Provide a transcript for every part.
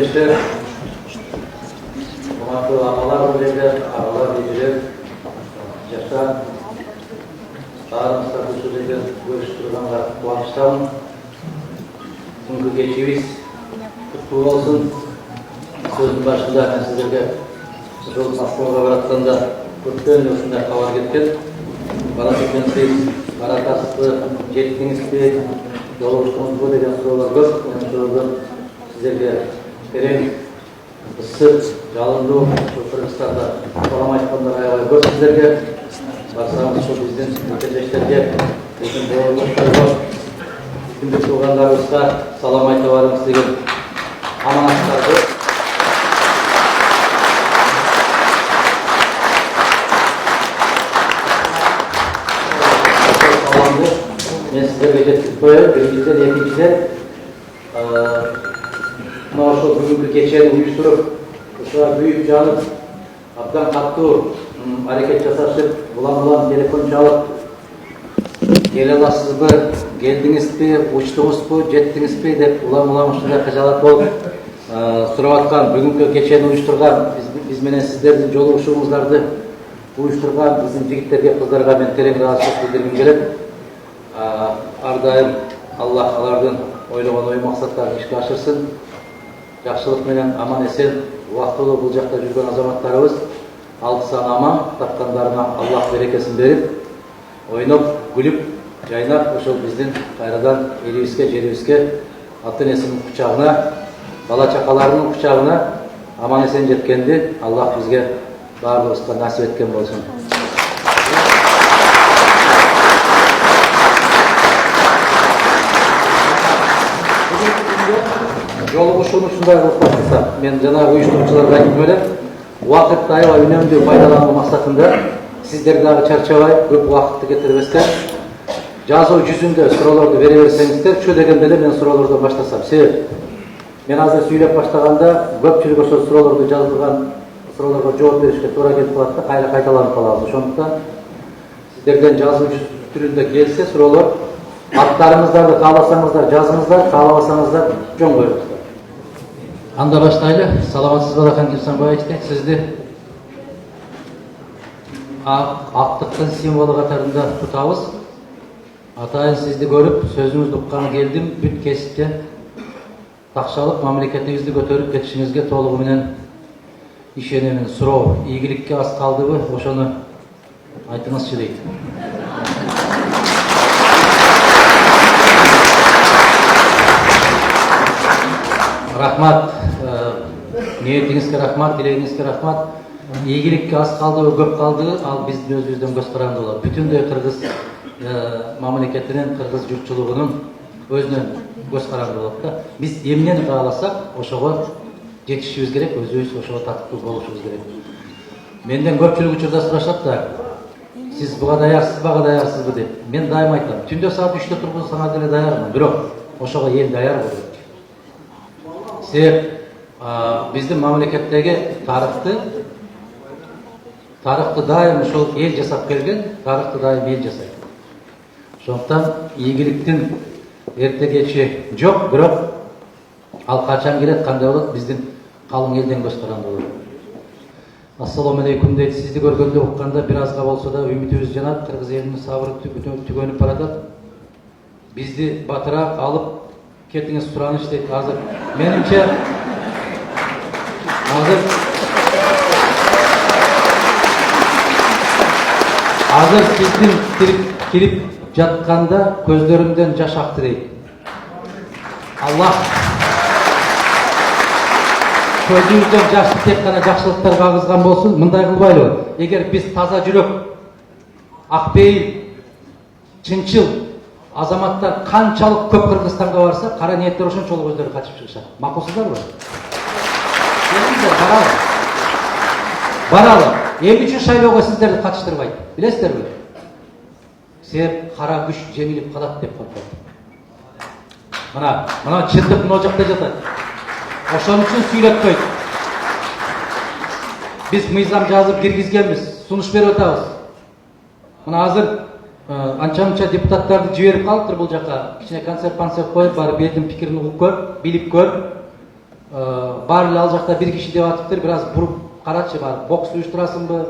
кеңештер, урматтуу апалар, агалар, эжелер, жаштар, баарыңыздар ушул жерде көрүшүп турганга кубанычтамын. Бүгүнкү кечибиз куттуу болсун. Сөздүн башында мен сиздерге жол Москвага баратканда көптөн ушундай кабар кеткен. Барат экенсиз, баратасызбы, жеттиңизби, жолугуштуңузбу деген суроолор көп. Мен ошолордон сиздерге терең, ысык, жалындуу Кыргызстанда салам айткандар аябай көп сиздерге. Барсаңыз ошол биздин мекендештерге, биздин бауырларга, күндүк туугандарыбызга салам айта барыңыз деген аманаттарды мен сиздерге жеткизип коеюн. Биринчиден, экинчиден мына ошол бүгүнкү кечени уюштуруп, ушуга күйүп жанып, абдан катуу аракет жасашып, улам телефон чалып, келе аласызбы, келдиңизби, учтуңузбу, жеттиңизби деп улам ушундай кыжаалат болуп сурап аткан, бүгүнкү кечени уюштурган, биз менен сиздердин жолугушууңуздарды уюштурган биздин жигиттерге, кыздарга мен терең ыраазычылык билдиргим келет. Ар дайым Аллах алардын ойлогон ой максаттарын ишке ашырсын. Жакшылык менен аман эсен убактылуу бул жакта жүргөн азаматтарыбыз алты саны аман, тапкандарына Аллах берекесин берип, ойноп, күлүп, жайнап, ошол биздин кайрадан элибизге, жерибизге, ата энесинин кучагына, бала чакаларынын кучагына аман эсен жеткенди Аллах бизге баардыгыбызга насип эткен болсун. Жолугушууну ушундай кылып баштасам, мен жана уюштуруучуларга айткым келет, убакытты аябай үнөмдүү пайдалануу максатында сиздер дагы чарчабай, көп убакытты кетирбестен жазуу жүзүндө суроолорду бере берсеңиздер, чу дегенде эле мен суроолордон баштасам. Себеп мен азыр сүйлөп баштаганда көпчүлүк ошол суроолорду жазылган суроолорго жооп беришке туура келип калат да, кайра кайталанып калабыз. Ошондуктан сиздерден жазуу түрүндө келсе суроолор, аттарыңыздарды кааласаңыздар жазыңыздар, каалабасаңыздар жөн коюңуздар. Анда баштайлы. Саламатсызбы Адахан Кимсанбаевич, сизди актыктын символу катарында тутабыз. Атайын сизди көрүп, сөзүңүздү укканы келдим. Бүт кесипте такшалык мамлекетибизди көтөрүп кетишиңизге толугу менен ишенимин. Суроо, ийгиликке аз калдыбы, ошону айтыңызчы дейт. Рахмат, ниетиңизге рахмат, тилегиңизге рахмат. Ийгиликке аз калдыбы, көп калдыбы, ал биздин өзүбүздөн көз каранды болот. Бүтүндөй кыргыз мамлекетинин, кыргыз журтчулугунун өзүнөн көз каранды болот да. Биз эмнени кааласак, ошого жетишибиз керек, өзүбүз ошого татыктуу болушубуз керек. Менден көпчүлүк учурда сурашат да, сиз буга даярсызбы, бага даярсызбы деп. Мен дайым айтам, түндө саат 3-тө тургузсаңар деле даярмын, бирок ошого эл даяр болот. Себеп биздин мамлекеттеги тарыхты дайым ошол эл жасап келген, тарыхты дайым эл жасайт. Ошондуктан ийгиликтин эрте кечи жок, бирок ал качан келет, кандай болот, биздин калың элден көз каранды болот. Ассаламу алейкум дейт. Сизди көргөндө укканда бир азга болсо да үмүтүбүз жанат, кыргыз элинин сабыры түгөнүп баратат. Бизди батыраак алып кетиңиз сураныч дейт. Азыр менимче азыр сиздин кирип жатканда көздөрүмдөн жаш акты дейт. Аллах көзүңүздөн жашты тек гана жакшылыктарга агызган болсун. Мындай кылбайлыбы? Эгер биз таза жүрөк, акпейил, чынчыл азаматтар канчалык көп Кыргызстанга барса, кара ниеттер ошончолук өздөрү качып чыгышат. Макулсуздарбы? Баралы. Эл үчүн шайлоого сиздерди катыштырбайт. Билесиздерби? Себеп кара күч жеңилип калат деп коркот. Мына чындык мына жакта жатат. Ошон үчүн сүйлөтпөйт. Биз мыйзам жазып киргизгенбиз, сунуш берип атабыз. Мына азыр анча-мынча депутаттарды жиберип калыптыр бул жака. Кичине концерт коюп барып элдин пикирин угуп көр, билип көр. бар эле ал жакта бир киши деп атыптыр, бир аз буруп карачы, бар бокс уюштурасыңбы,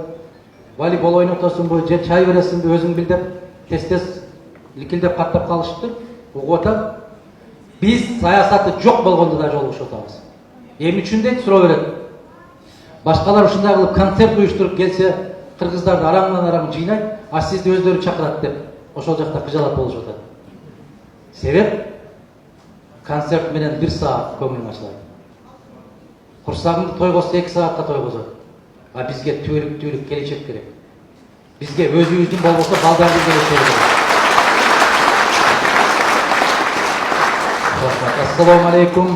волейбол ойнотосуңбу, же чай бересиңби, өзүң бил деп тез ликилдеп каттап калышыптыр. Угуп атам. Биз саясаты жок болгондо да жолугушуп атабыз. Эмне үчүн дейт суроо берет. Башкалар ушундай кылып концерт уюштуруп келсе, кыргыздарды араңдан жыйнайт, а сизди өздөрү чакырат деп ошол жакта кыжалат болушуп атат. Себеп концерт менен 1 саат көңүлүм ачылат. Курсагыңды тойгозсо 2 саатка тойгозот. А бизге түбөлүк келечек керек. Бизге өзүбүздүн болбосо балдардын келечеги керек. Ассаламу алейкум.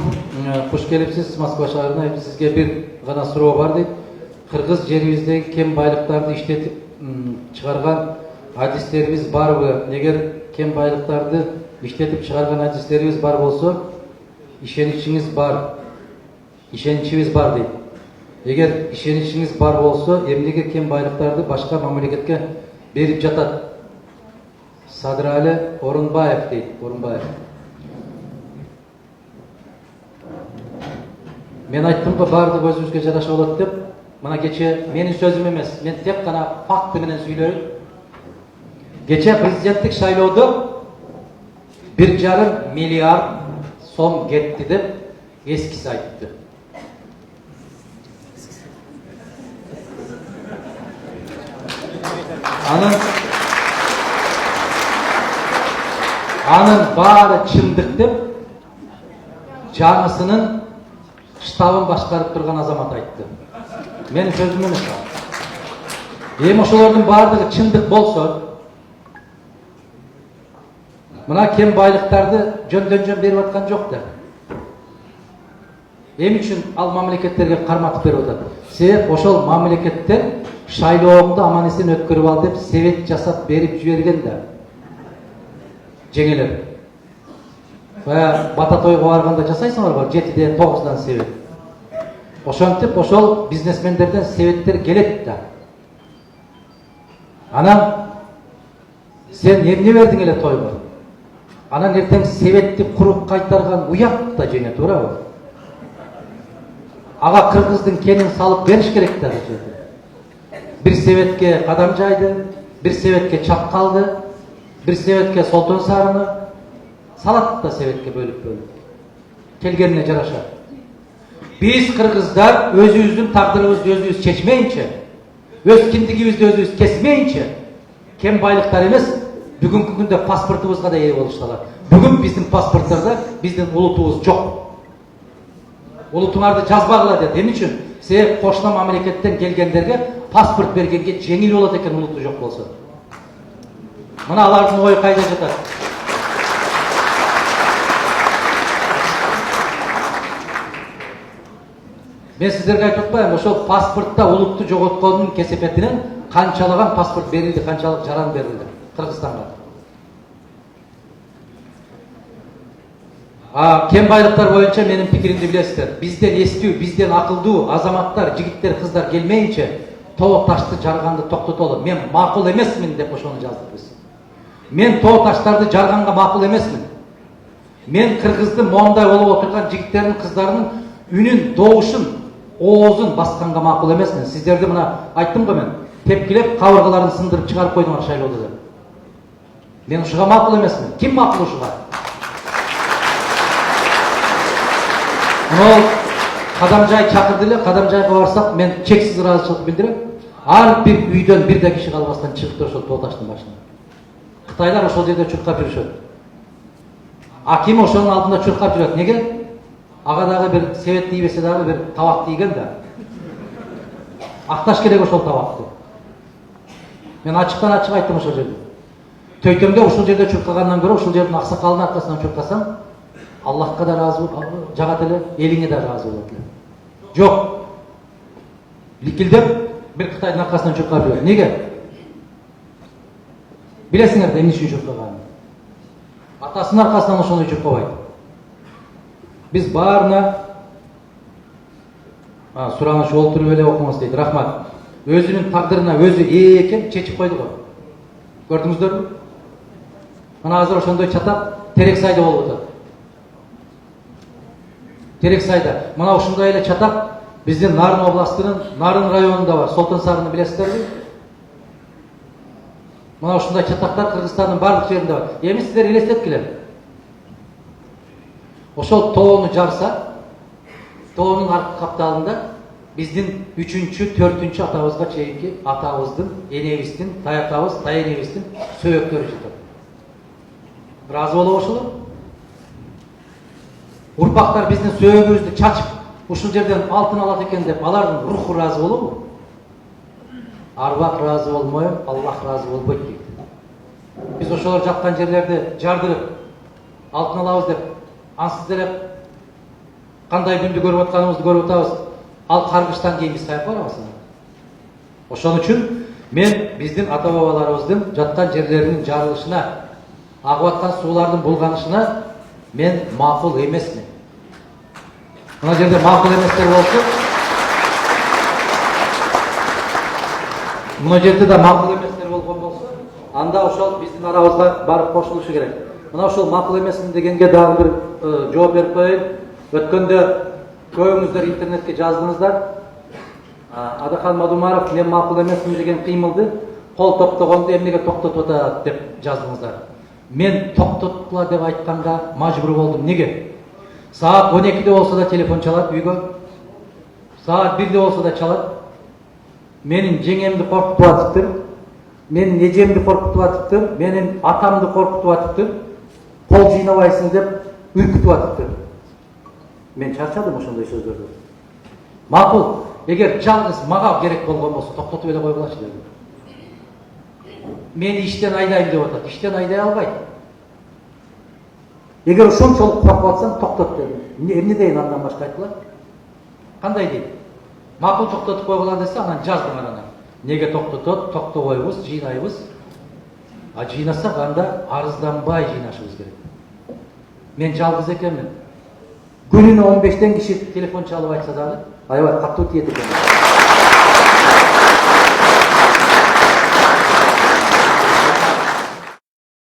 Куш келипсиз Москва шаарына. Сизге бир гана суроо бар дейт. Кыргыз жерибиздеги кен байлыктарды иштетип чыгарган адистерибиз барбы? Эгер кен байлыктарды иштетип чыгарган адистерибиз бар болсо, ишеничиңиз бар. Ишеничибиз бар дейт. Эгер ишеничиңиз бар болсо, эмнеге кен байлыктарды башка мамлекетке берип жатат? Садырали Орунбаев дейт. Орунбаев. Мен айттым го баардыгы өзүбүзгө жараша болот деп. Мына кече менин сөзүм эмес, мен тек гана факты менен сүйлөйм. Кече президенттик шайлоодо 1,5 миллиард сом кетти деп эскиси айтты. Анын баары чындык деп жаңысынын штабын башкарып турган азамат айтты. Менин сөзүм эмес. Эми ошолордун баардыгы чындык болсо, мына кен байлыктарды жөндөн берип аткан жок да. Эмне үчүн ал мамлекеттерге карматып берип атат? Себеп ошол мамлекеттен шайлооңду аман-эсен өткөрүп ал деп себет жасап берип жиберген да. Жеңелер. Бата тойго барганда жасайсыңар го 7-ден 9-дан себет. Ошентип ошол бизнесмендерден себеттер келет да. Анан сен эмне бердиң эле тойго? Анан эртең себетти куруп кайтарган уят да жеңе, туурабы? Ага кыргыздын кенин салып бериш керек да. Бир себетке кадам жайды, бир себетке чапкалды, бир себетке солтон сарыны салат да себетке бөлүп. Келгенине жараша. Биз кыргыздар өзүбүздүн тагдырыбызды өзүбүз чечмейинче, өз киндигибизди өзүбүз кесмейинче, кен байлыктар эмес, бүгүнкү күндө паспортубузга да ээ болушталат. Бүгүн биздин паспорттарда биздин улутубуз жок. Улутуңарды жазбагыла деп. Эмне үчүн? Себеп кошуна мамлекеттен келгендерге паспорт бергенге жеңил болот экен улуту жок болсо. Мына алардын ою кайда жатат? Мен сиздерге айтып атпайм, ошол паспортта улутту жоготкондун кесепетинен канчалаган паспорт берилди, канчалык жаран берилди Кыргызстанга. Кен байлыктар боюнча менин пикиримди билесиздер. Бизден эстүү, бизден акылдуу азаматтар, жигиттер, кыздар келмейинче тоо ташты жарганды токтотолу. Мен макул эмесмин деп ошону жаздык биз. Мен тоо таштарды жарганга макул эмесмин. Мен кыргыздын моундай болуп отурган жигиттердин, кыздарынын үнүн, добушун, оозун басканга макул эмесмин. Сиздерди мына айттым го мен. Тепкилеп кабыргаларын сындырып чыгарып койдуңар шайлоодо деп. Мен ушуга макул эмесмин. Ким макул ушуга? Ол Кадамжай чакырды эле, Кадамжайга барсак мен чексиз ыраазычылык билдирем. Ар бир үйдөн бир да киши калбастан чыгып турушат тоо таштын башына. Кытайлар ошол жерде чуркап жүрүшөт. Ким ошонун алдында чуркап жүрөт? Неге? Ага дагы бир себет тийбесе дагы бир табак тийген да. Акташ керек ошол табакты. Мен ачыктан ачык айттым ошол жерде. Төйтөмдө ушул жерде чуркагандан көрө ушул жердин аксакалынын аркасынан чуркасаң, Аллахка да разы жагат эле, элиңе да разы болот эле. Жок. Ликилдеп бир Кытайдын аркасынан чуркап жүрөт. Неге? Билесиңер да эмне үчүн чуркаганын. Атасынын аркасынан ошону чуркабайт. Биз баарына сураныш олтуруп эле окуңуз дейт. Рахмат. Өзүнүн тагдырына өзү ээ экен, чечип койду го. Көрдүңүздөрбү? Мына азыр ошондой чатак терек сайда болуп атат. Терексайда. Мына ушундай эле чатак биздин Нарын областынын Нарын районунда бар. Солтон Сарыны билесиздерби? Мына ушундай чатактар Кыргызстандын бардык жеринде бар. Эми сиздер элестеткиле. Ошол тоону жарса, тоонун аркы капталында биздин 3-чү, 4-чү атабызга чейинки атабыздын, энебиздин, таятабыз, тайэнебиздин сөөктөрү жатат. Разы болобу ошолор? Урпактар биздин сөөгүбүздү чачып, ушул жерден алтын алат экен деп, алардын руху разы болобу? Арбак разы болмойм, Аллах разы болбойт дейт. Биз ошолор жаткан жерлерди жардырып, алтын алабыз деп, ансыз деле кандай күндү көрүп атканыбызды көрүп атабыз. Ал каргыштан кийин биз каяка барабыз? Ошон үчүн мен биздин ата бабаларыбыздын жаткан жерлеринин жарылышына, агып аткан суулардын булганышына мен макул эмесмин. Мына жерде макул эместер болсо, мына жерде да макул эместер болгон болсо, анда ошол биздин арабызга барып кошулушу керек. Мына ошол макул эмесмин дегенге дагы бир жооп берип коеюн. Өткөндө көбүңүздөр интернетке жаздыңыздар. Адахан Мадумаров мен макул эмесмин деген кыймылды кол токтогонду эмнеге токтотуп атат деп жаздыңыздар. Мен токтоткула деп айтканга мажбур болдум. Неге? Саат 12'de болсо да телефон чалат үйгө. Саат 1'de болсо да чалат. Менин жеңемди коркутуп атыптыр. Менин эжемди коркутуп атыптыр. Менин атамды коркутуп атыптыр. Кол жыйнабайсың деп үркүтүп атыптыр. Мен чарчадым ошондой сөздөрдөн. Макул, эгер жалгыз мага керек болгон болсо токтотуп эле койгулачы дедим. Мени иштен айдайм деп атат. Иштен айдай албайт. Эгер ошончолук коркуп атсаң токтот дедим. Эмне дейин андан башка айтылат? Кандай дейт? Макул токтотуп койгула десе анан жаздым анан. Неге токтотот? Токтобойбуз, жыйнайбыз. А жыйнасак анда арызданбай жыйнашыбыз керек. Мен жалгыз экенмин. Gününe 15'ten kişi telefon çalıp açsa da, aybay kаттуу тиет экен.